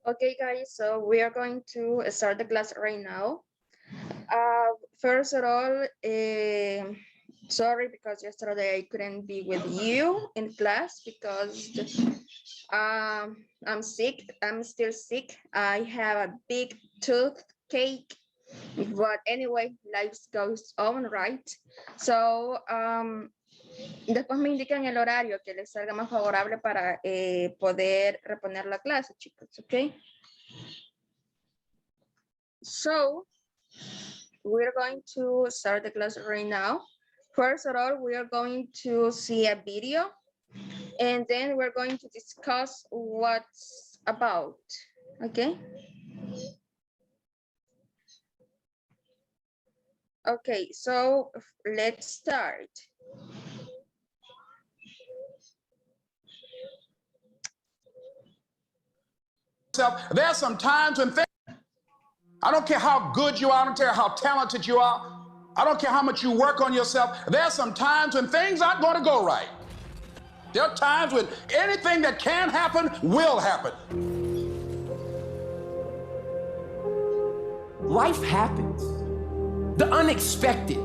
Okay, guys, so we are going to start the class right now. First of all, sorry because yesterday I couldn't be with you in class because I'm sick. I'm still sick. I have a big toothache, but anyway, life goes on, right? So, después me indican el horario que les salga más favorable para poder reponer la clase, chicos, ¿ok? So, we're going to start the class right now. First of all, we are going to see a video, and then we're going to discuss what's about, okay? Okay, so let's start. There are some times when I don't care how good you are, I don't care how talented you are, I don't care how much you work on yourself, there are some times when things aren't going to go right. There are times when anything that can happen will happen. Life happens. The unexpected,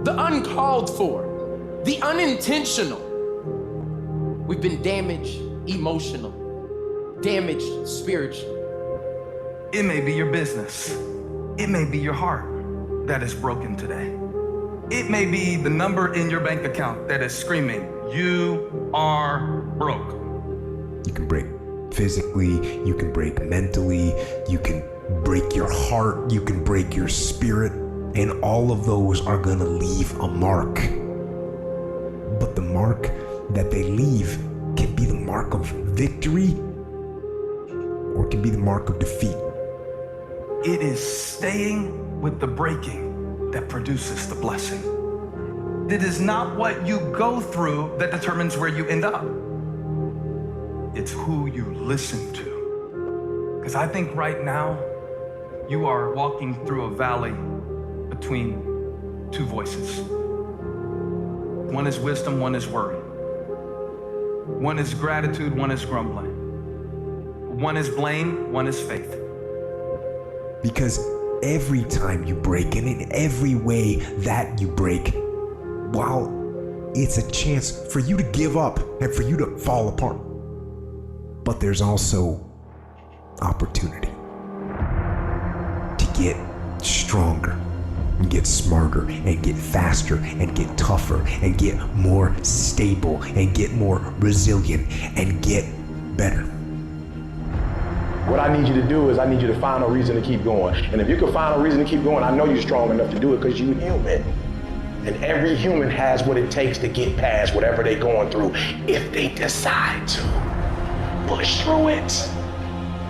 the uncalled for, the unintentional. We've been damaged emotionally, damaged spiritually. It may be your business. It may be your heart that is broken today. It may be the number in your bank account that is screaming, "You are broke." You can break physically, you can break mentally, you can break your heart, you can break your spirit, and all of those are gonna leave a mark. But the mark that they leave can be the mark of victory or it can be the mark of defeat. It is staying with the breaking that produces the blessing. It is not what you go through that determines where you end up. It's who you listen to. Because I think right now, you are walking through a valley between two voices. One is wisdom, one is worry. One is gratitude, one is grumbling. One is blame, one is faith. Because every time you break, and in every way that you break, while it's a chance for you to give up and for you to fall apart, but there's also opportunity to get stronger and get smarter and get faster and get tougher and get more stable and get more resilient and get better. What I need you to do is I need you to find a reason to keep going. And if you can find a reason to keep going, I know you're strong enough to do it because you're human. And every human has what it takes to get past whatever they're going through if they decide to. Push through it.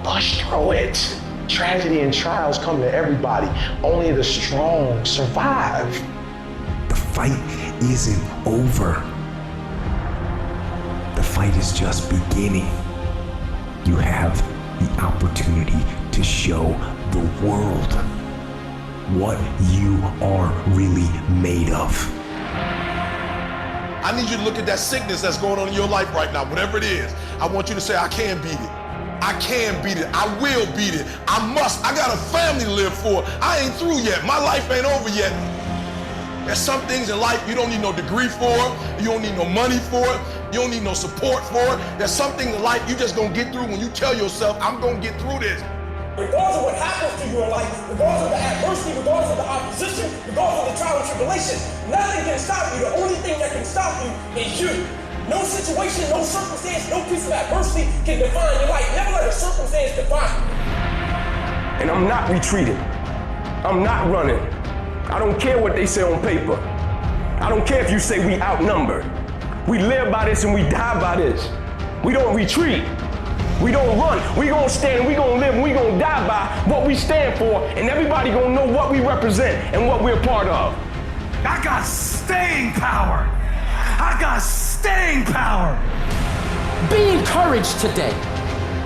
Push through it. Tragedy and trials come to everybody. Only the strong survive. The fight isn't over. The fight is just beginning. You have the opportunity to show the world what you are really made of. I need you to look at that sickness that's going on in your life right now, whatever it is. I want you to say, I can beat it. I can beat it. I will beat it. I must. I got a family to live for. I ain't through yet. My life ain't over yet. There's some things in life you don't need no degree for. You don't need no money for it. You don't need no support for it. There's some things in life you just gonna get through when you tell yourself, I'm gonna get through this. Regardless of what happens to you in life, regardless of the adversity, regardless of the opposition, regardless of the trial and tribulation, nothing can stop you. The only thing that can stop you is you. No situation, no circumstance, no piece of adversity can define your life. Never let a circumstance define you. And I'm not retreating. I'm not running. I don't care what they say on paper. I don't care if you say we outnumbered. We live by this and we die by this. We don't retreat. We don't run. We gonna stand, we gonna live, and we gonna die by what we stand for, and everybody gonna know what we represent and what we're part of. I got staying power. I got staying power. Be encouraged today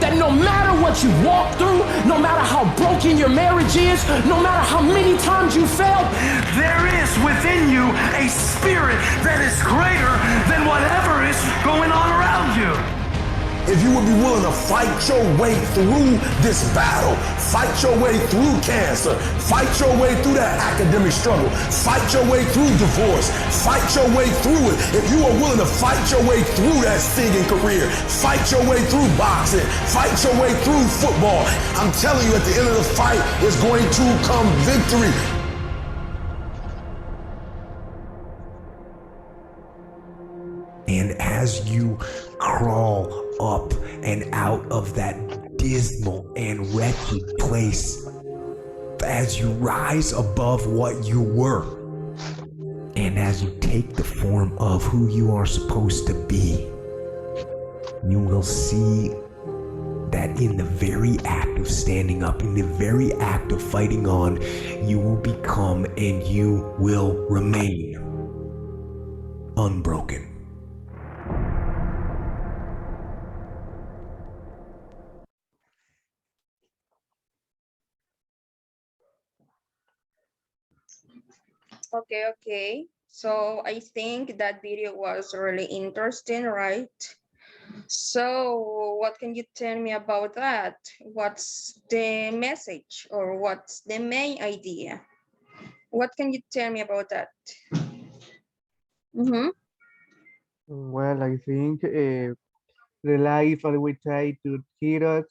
that no matter what you walk through, no matter how broken your marriage is, no matter how many times you failed, there is within you a spirit that is greater than whatever is going on around you. if you would be willing to fight your way through this battle, fight your way through cancer, fight your way through that academic struggle, fight your way through divorce, fight your way through it. If you are willing to fight your way through that singing career, fight your way through boxing, fight your way through football, I'm telling you, at the end of the fight is going to come victory. And as you crawl up and out of that dismal and wretched place, as you rise above what you were, and as you take the form of who you are supposed to be, you will see that in the very act of standing up, in the very act of fighting on, you will become and you will remain unbroken. Okay. So I think that video was really interesting, right? So what can you tell me about that? What's the message or what's the main idea? What can you tell me about that? Well, I think the life always tried to hit us,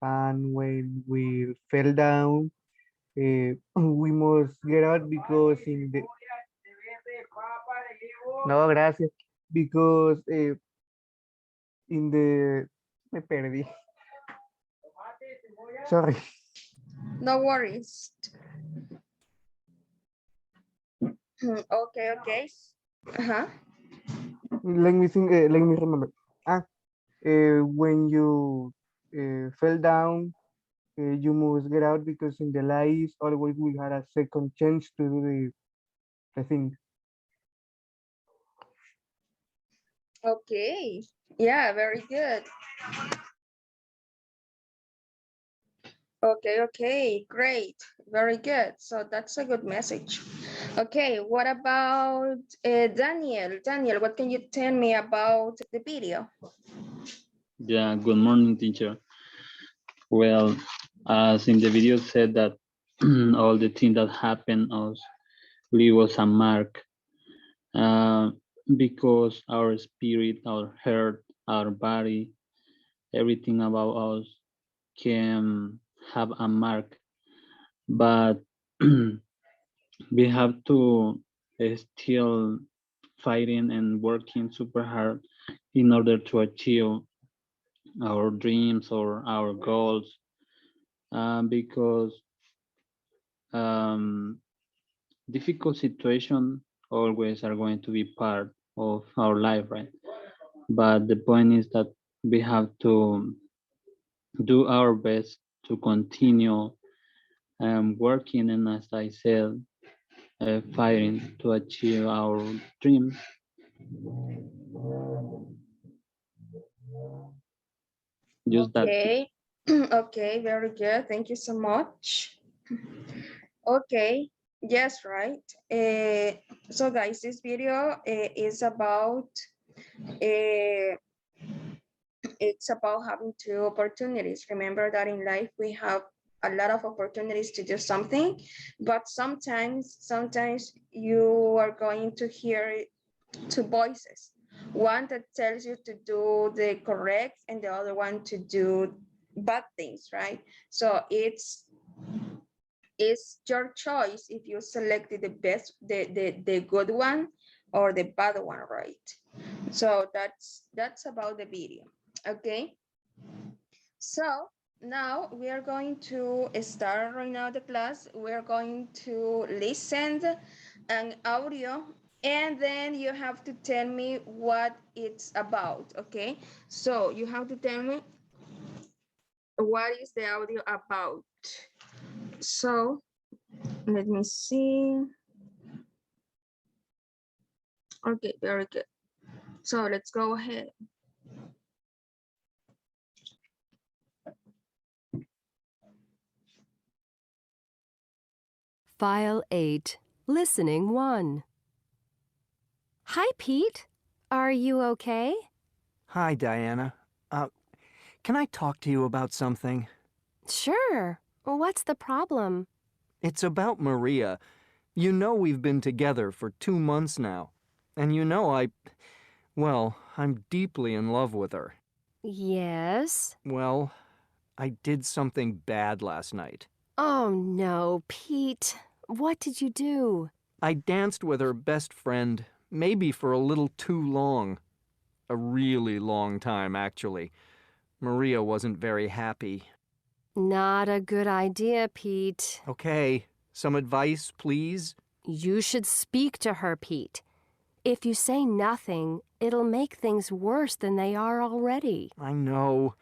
and when we fell down, we must get out because in the no, gracias, because in the me perdí. Sorry. No worries. Okay. Let me think. Let me remember. When you fell down, you must get out because in the life always we had a second chance to do the thing. Okay. Yeah, very good. Okay, great. Very good. So that's a good message. Okay, what about Daniel? Daniel, what can you tell me about the video? Yeah, good morning, teacher. Well, as in the video said that all the things that happened us leave us a mark because our spirit, our heart, our body, everything about us can have a mark, but we have to still fighting and working super hard in order to achieve our dreams or our goals, because difficult situations always are going to be part of our life, right? But the point is that we have to do our best to continue working and, as I said, fighting to achieve our dreams. Just that. Okay. Okay, very good. Thank you so much. Okay. Yes, right. So guys, this video is about it's about having two opportunities. Remember that in life we have a lot of opportunities to do something, but sometimes you are going to hear two voices, one that tells you to do the correct and the other one to do bad things, right? So it's your choice if you selected the best, the good one or the bad one, right? So that's about the video. Okay, so now we are going to start right now the class. We're going to listen an audio and then you have to tell me what it's about. Okay, so you have to tell me what is the audio about. So let me see. Okay, very good. So let's go ahead. File 8, Listening 1. Hi, Pete. Are you okay? Hi, Diana. can I talk to you about something? Sure. What's the problem? It's about Maria. You know we've been together for 2 months now. And you know well, I'm deeply in love with her. Yes? Well, I did something bad last night. Oh, no, Pete. What did you do? I danced with her best friend, maybe for a little too long. A really long time, actually. Maria wasn't very happy. Not a good idea, Pete. Okay, some advice, please? You should speak to her, Pete. If you say nothing, it'll make things worse than they are already. I know.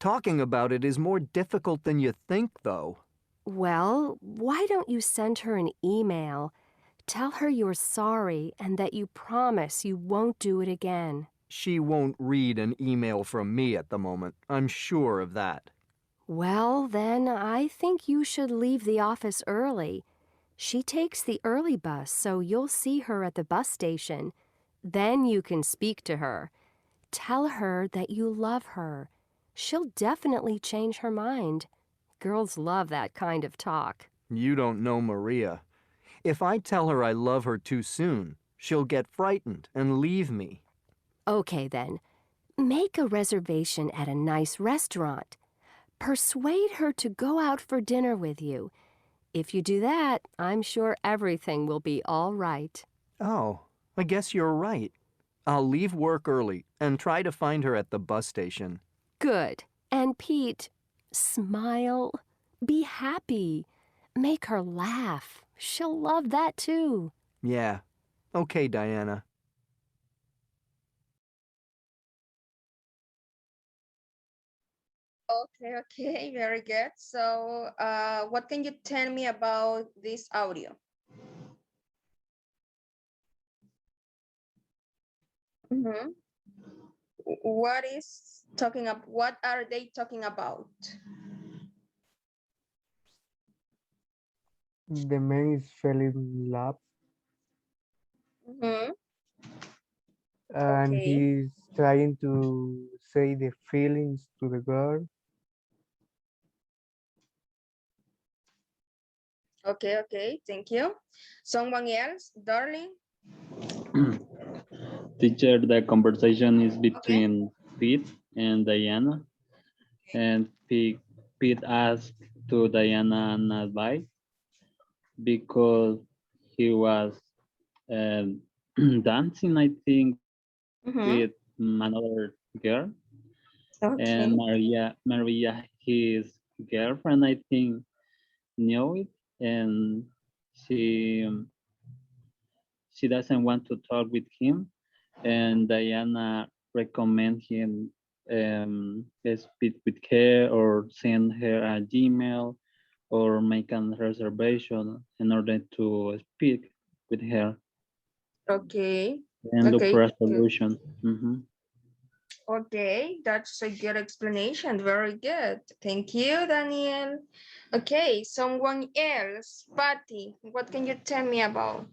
Talking about it is more difficult than you think, though. Well, why don't you send her an email? Tell her you're sorry and that you promise you won't do it again. She won't read an email from me at the moment. I'm sure of that. Well, then I think you should leave the office early. She takes the early bus, so you'll see her at the bus station. Then you can speak to her. Tell her that you love her. She'll definitely change her mind. Girls love that kind of talk. You don't know Maria. If I tell her I love her too soon, she'll get frightened and leave me. Okay, then. Make a reservation at a nice restaurant. Persuade her to go out for dinner with you. If you do that, I'm sure everything will be all right. Oh, I guess you're right. I'll leave work early and try to find her at the bus station. Good. And Pete, smile. Be happy. Make her laugh. She'll love that too. Yeah. Okay, Diana. Okay, very good. So, what can you tell me about this audio? What is talking about? What are they talking about? The man is fell in love and Okay. he's trying to say the feelings to the girl. Okay, thank you. Someone else, darling? Teacher, the conversation is between Pete and Diana, and Pete asked to Diana an advice because he was dancing, I think, with another girl, and Maria, his girlfriend, I think, knew it, and she doesn't want to talk with him, and Diana recommend him speak with her or send her a Gmail or make a reservation in order to speak with her Okay. and look for a Good. solution. Okay, that's a good explanation. Very good. Thank you, Daniel. Okay, someone else. Patty, what can you tell me about?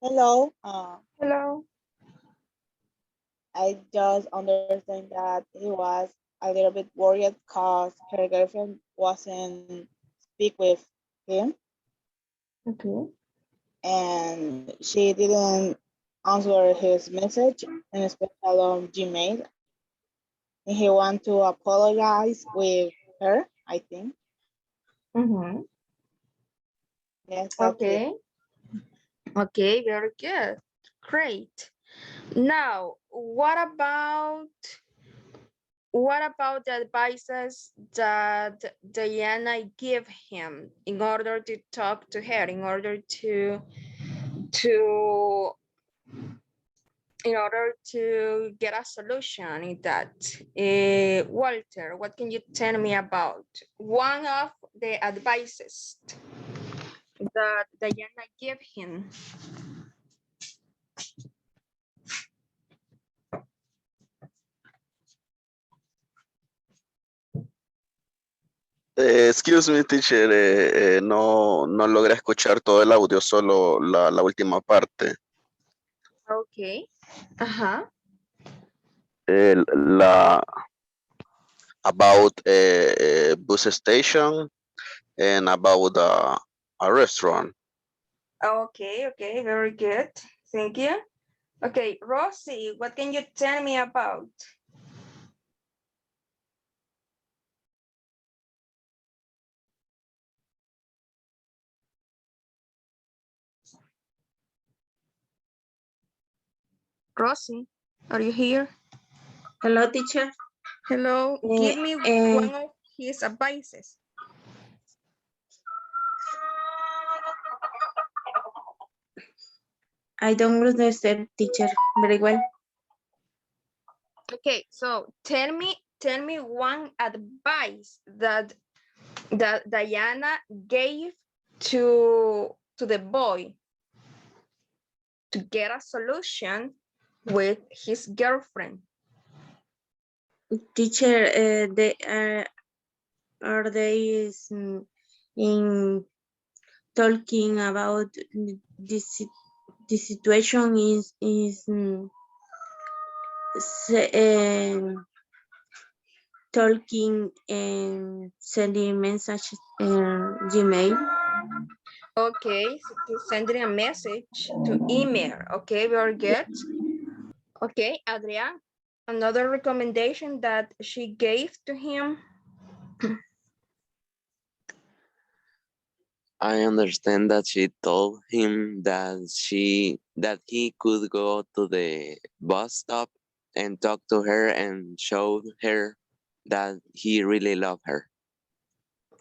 Hello. Hello. I just understand that he was a little bit worried because her girlfriend wasn't speak with him. Okay. And she didn't answer his message, and especially on Gmail. And he want to apologize with her, I think. Yes, that's it. Okay, very good. Great. Now, what about the advices that Diana give him in order to talk to her, in order to get a solution in that? Walter, what can you tell me about one of the advices that Diana gave him? Excuse me, teacher, no logré escuchar todo el audio, solo la última parte. Okay. Uh-huh. About a bus station and about a restaurant. Okay, okay, very good. Thank you. Okay, Rosie, what can you tell me about? Rosie, are you here? Hello, teacher. Hello, give me one of his advices. I don't understand, teacher, very well. Okay, so tell me one advice that Diana gave to the boy to get a solution with his girlfriend. Teacher, are they in talking about this situation talking and sending messages Gmail. Okay, so to sending a message to email. Okay, very good. Okay, Adrian, another recommendation that she gave to him. I understand that she told him that he could go to the bus stop and talk to her and show her that he really loved her.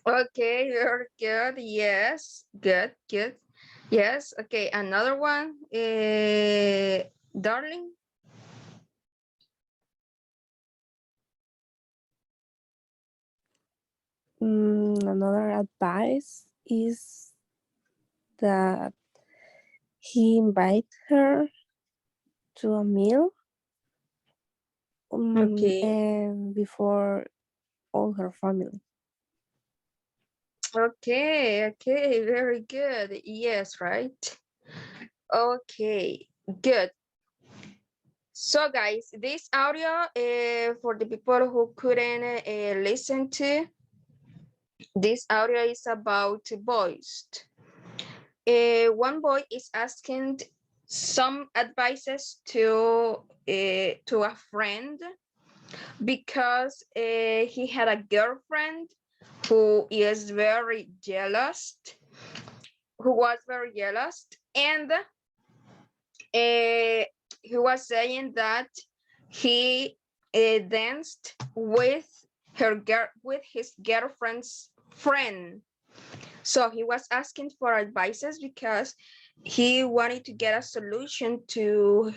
Okay, very good. Yes, good, good. Yes, okay, another one. Darling. Another advice is that he invite her to a meal Okay. and before all her family. Okay, okay, very good. Yes, right. Okay, good. So guys, this audio for the people who couldn't listen to, this audio is about boys. One boy is asking some advices to a friend because he had a girlfriend who is very jealous, who was very jealous, and he was saying that he danced with his girlfriend's friend. So he was asking for advices because he wanted to get a solution to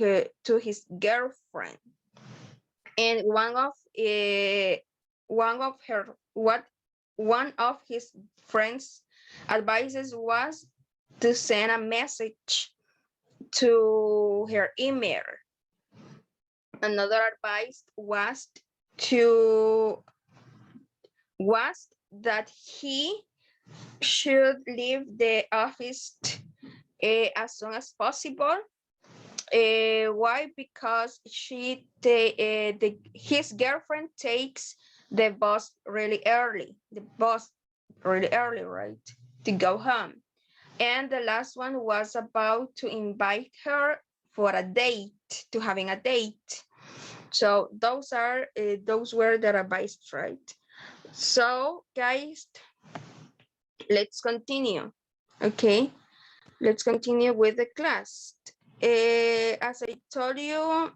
his girlfriend. And one of his friends' advices was to send a message to her email. Another advice was that he should leave the office as soon as possible. Why? Because his girlfriend takes the bus really early. Right, to go home. And the last one was about to invite her for a date, to having a date. So those were the advice, right? So guys, let's continue. Okay, let's continue with the class. As I told you,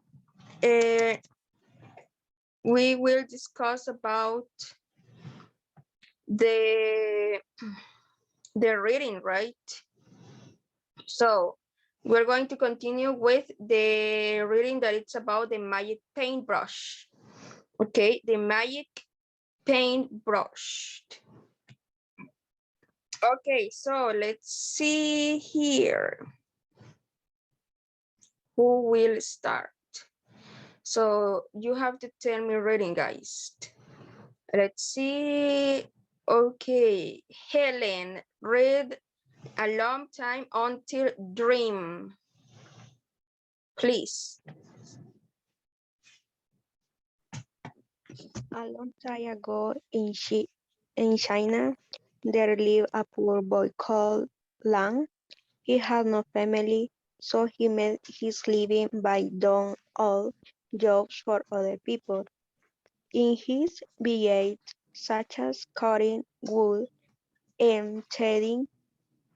we will discuss about the reading, right? So we're going to continue with the reading that it's about the magic paintbrush. Okay, the magic paintbrush. Okay, so let's see here. Who will start? So you have to tell me reading, guys. Let's see. Okay, Helen, read A Long Time Until Dream. please. A long time ago in China, there lived a poor boy called Lang. He had no family, so he made his living by doing all jobs for other people. In his village, such as cutting wood and tending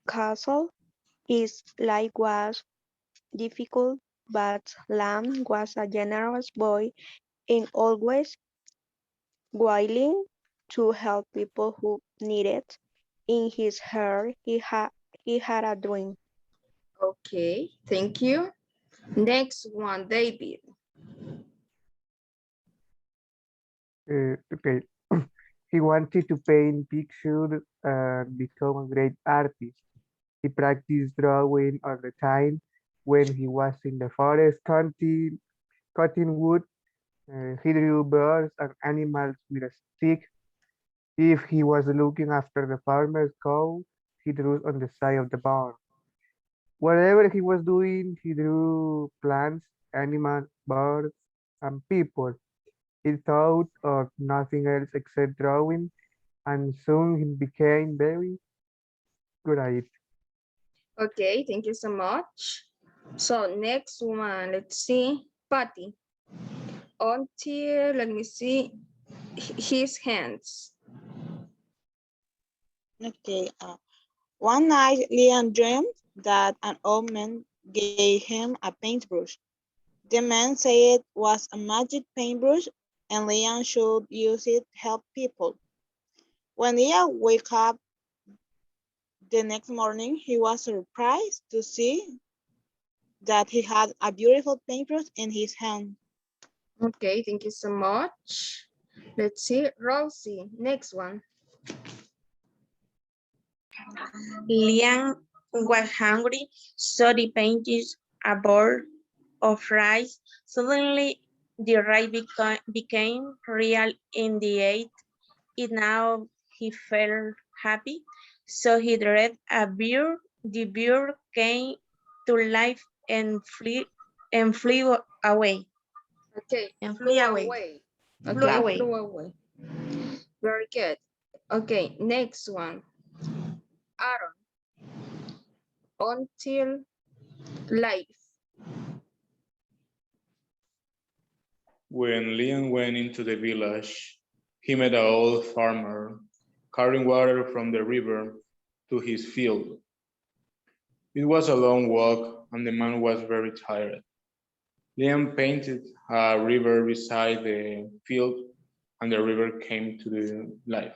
cattle, his life was difficult, but Lam was a generous boy and always willing to help people who needed. In his heart, he had a dream. Okay, thank you. Next one, David. Okay. He wanted to paint pictures and become a great artist. He practiced drawing all the time. When he was in the forest cutting wood, he drew birds and animals with a stick. If he was looking after the farmer's cow, he drew on the side of the barn. Whatever he was doing, he drew plants, animals, birds, and people. He thought of nothing else except drawing, and soon he became very good at it. Okay, thank you so much. So next one, let's see, Patty. Until, let me see, his hands. Okay. One night, Leon dreamed that an old man gave him a paintbrush. The man said it was a magic paintbrush and Leon should use it to help people. When Leon woke up the next morning, he was surprised to see that he had a beautiful paintbrush in his hand. Okay, thank you so much. Let's see, Rosie, next one. Liam was hungry, so he painted a bowl of rice. Suddenly, the rice became real in the ate it. Now he felt happy, so he drew a bird. The bird came to life and flew away. Okay, And flew flew away. away. Flew Okay, away. flew away. Very good. Okay, next one. Aaron. Until life. When Liam went into the village, he met an old farmer carrying water from the river to his field. It was a long walk and the man was very tired. Liam painted a river beside the field and the river came to the life.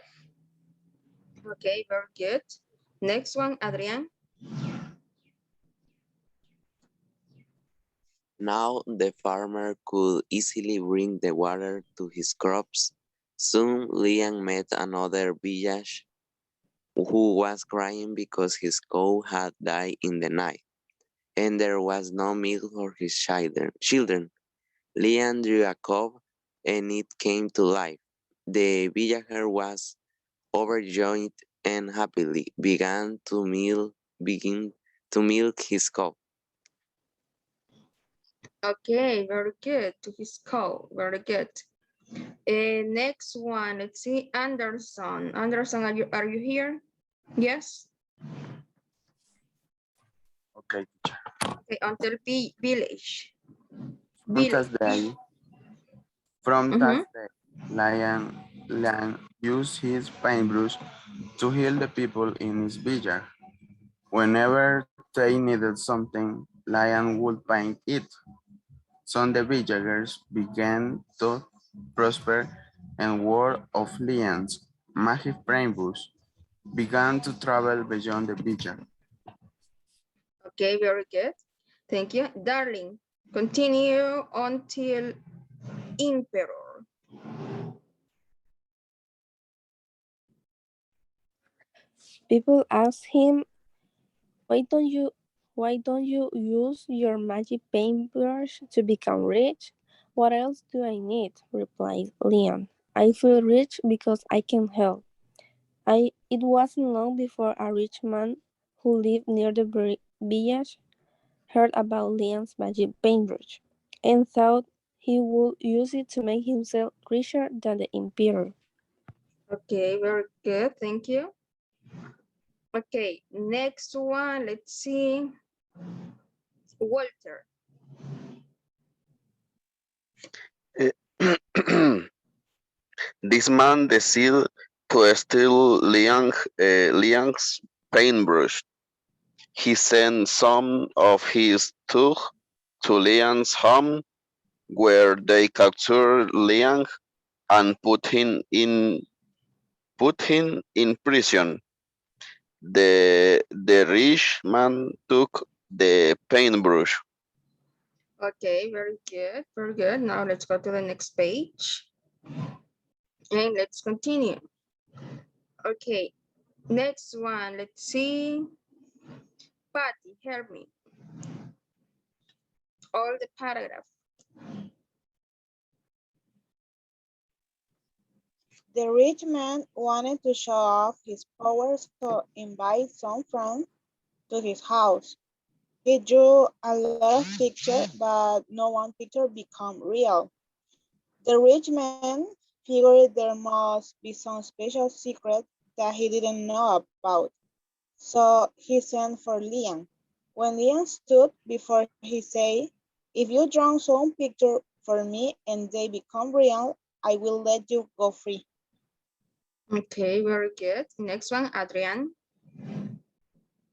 Okay, very good. Next one, Adrian. Now the farmer could easily bring the water to his crops. Soon Liam met another village who was crying because his cow had died in the night, and there was no milk for his children. Liam drew a cow, and it came to life. The villager was overjoyed and happily begin to milk his cow. Okay, very good. To his call, very good. Next one, let's see, Anderson. Anderson, are you here? Yes. Okay, teacher. Okay, until village. From Thursday, Lion used his paintbrush to heal the people in his village. Whenever they needed something, Lion would paint it. Soon the villagers began to prosper, and word of Lion's magic paintbrush began to travel beyond the village. Okay, very good. Thank you. Darling, continue until emperor. People ask him, why don't you use your magic paintbrush to become rich? What else do I need? Replied Leon. I feel rich because I can help. It wasn't long before a rich man who lived near the village heard about Liam's magic paintbrush and thought he would use it to make himself richer than the emperor. Okay, very good. Thank you. Okay, next one. Let's see. Walter. This man decided to steal Liang's paintbrush. He sent some of his thugs to Liang's home, where they captured Liang and put him in prison. The rich man took the paintbrush. Okay, very good. Very good. Now let's go to the next page. And let's continue. Okay, next one. Let's see. Patty, help me. All the paragraph. The rich man wanted to show off his power, so invite some friends to his house. He drew a lot of pictures, but no one picture become real. The rich man figured there must be some special secret that he didn't know about. So he sent for Liam. When Liam stood before he said, "If you draw some picture for me and they become real, I will let you go free." Okay, very good. Next one, Adrian.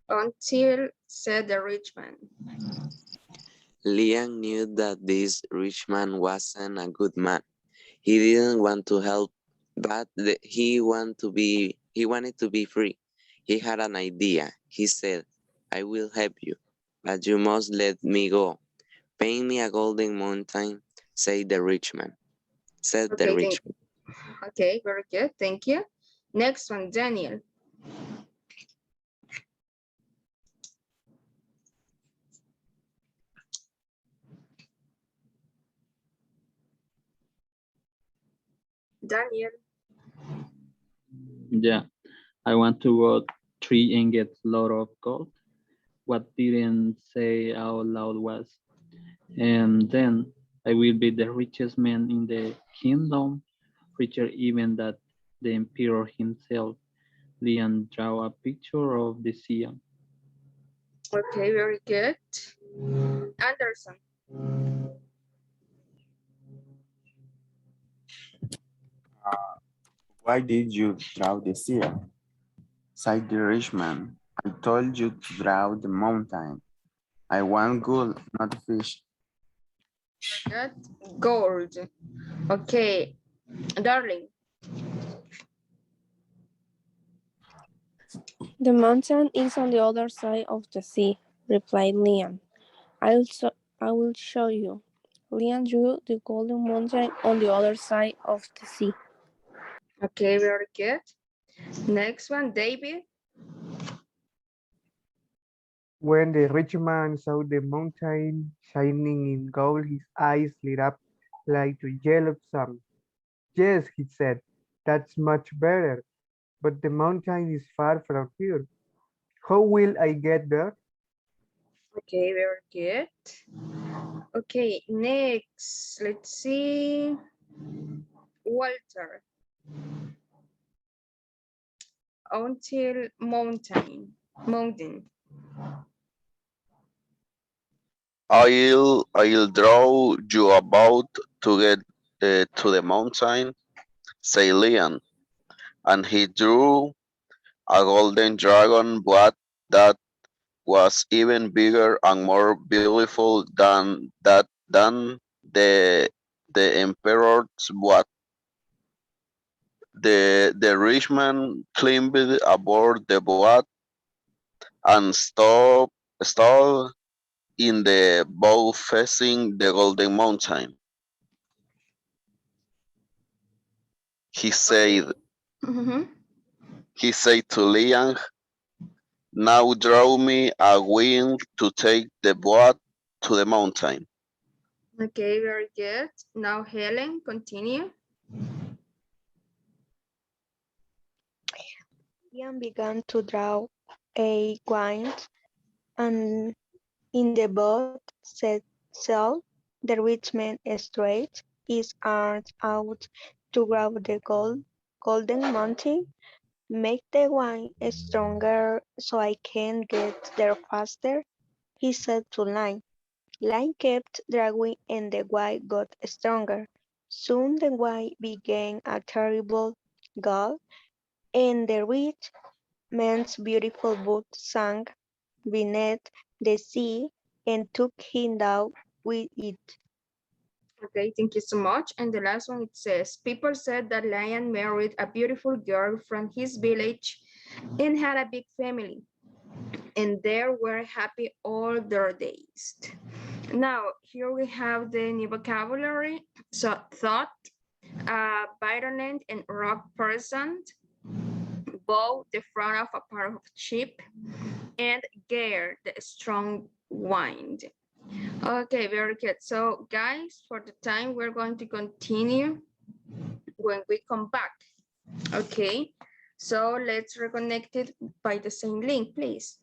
Until, said the rich man. Liam knew that this rich man wasn't a good man. He didn't want to help, but he wanted to be free. He had an idea. He said, "I will help you, but you must let me go. Paint me a golden mountain," said the rich man. Okay, okay, very good. Thank you. Next one, Daniel. Daniel. Yeah, I want to go tree and get a lot of gold. What didn't say out loud was, and then I will be the richest man in the kingdom, richer even than the emperor himself. Liam draw a picture of the sea. Okay, very good. Anderson. Why did you draw the sea? Sighed the rich man. I told you to draw the mountain. I want gold, not fish. Good. Gold. Okay, darling. The mountain is on the other side of the sea, replied Liam. I will show you. Liam drew the golden mountain on the other side of the sea. Okay, very good. Next one, David. When the rich man saw the mountain shining in gold, his eyes lit up like the yellow sun. Yes, he said, that's much better, but the mountain is far from here. How will I get there? Okay, very good. Okay, next, let's see. Walter. Until mountain. I'll draw you about to get to the mountain, said Liam, and he drew a golden dragon but that was even bigger and more beautiful than the emperor's boat. The rich man climbed aboard the boat and stood in the bow facing the golden mountain. He said he said to Liang, "Now draw me a wind to take the boat to the mountain." Okay, very good. Now Helen, continue. Ian began to draw a wind, and In the boat set sail, the rich man stretched his arms out to grab the golden mountain. Make the wine stronger so I can get there faster, he said to Lion. Lion kept dragging and the wine got stronger. Soon the wine began a terrible gall, and the rich man's beautiful boat sank beneath the sea and took him down with it. Okay, thank you so much. And the last one, it says, people said that Lion married a beautiful girl from his village and had a big family, and they were happy all their days. Now, here we have the new vocabulary. So, thought, violent and rock person, bow, the front of a part of ship, and gear, the strong wind. Okay, very good. So guys, for the time, we're going to continue when we come back. Okay, so let's reconnect it by the same link, please.